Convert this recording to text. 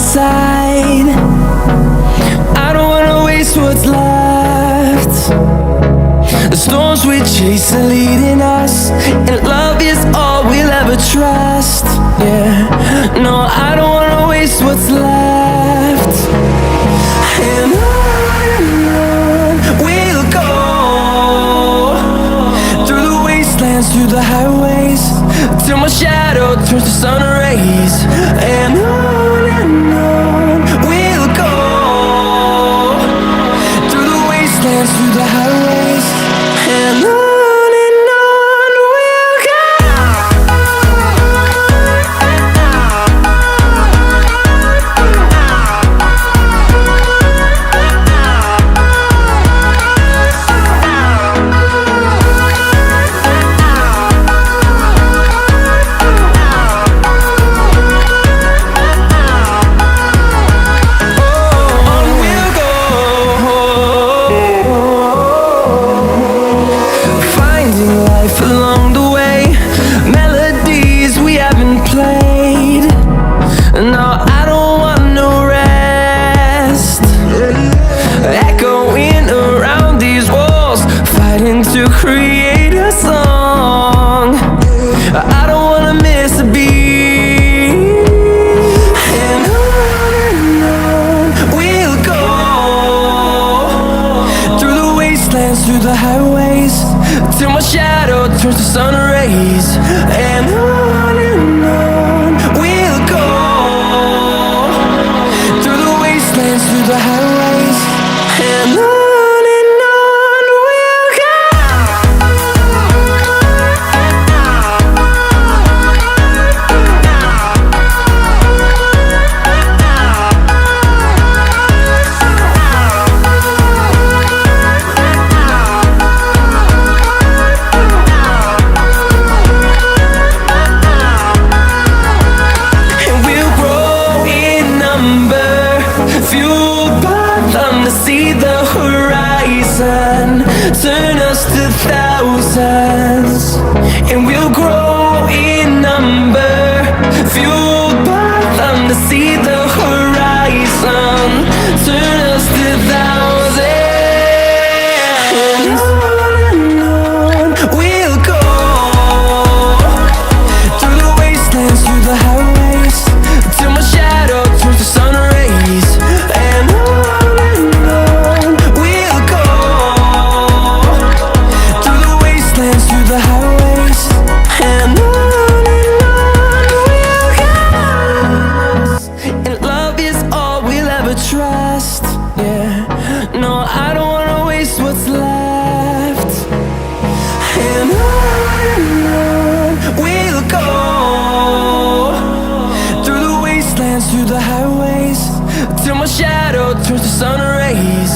inside. I don't wanna waste what's left. The storms we chase are leading us, and love is all we'll ever trust. Yeah, no, I don't wanna waste what's left. And on we'll go, through the wastelands, through the highways, till my shadow turns to sun rays. And on we'll go, through the wastelands, through the highways, and on we'll go. Along the way, melodies we haven't played. No, I don't want no rest. Echoing around these walls, fighting to create a song. I don't wanna miss a beat. And on we'll go, through the wastelands, through the highways, till my shadow turns to sun rays. And on we'll go, through the wastelands, through the highways, and on we'll go. Fueled by them to see the horizon, turn us to thousands, and we'll grow in number. Fueled by them to see the horizon, turn us to thousands, and on we'll go, through the wastelands, through the highways, till my shadow turns to sun rays. And on we'll go, through the wastelands, through the highways, and on we'll go. And love is all we'll ever trust. Yeah, no, I don't wanna waste what's left. And on we'll go, through the wastelands, through the highways, till my shadow turns to sun rays.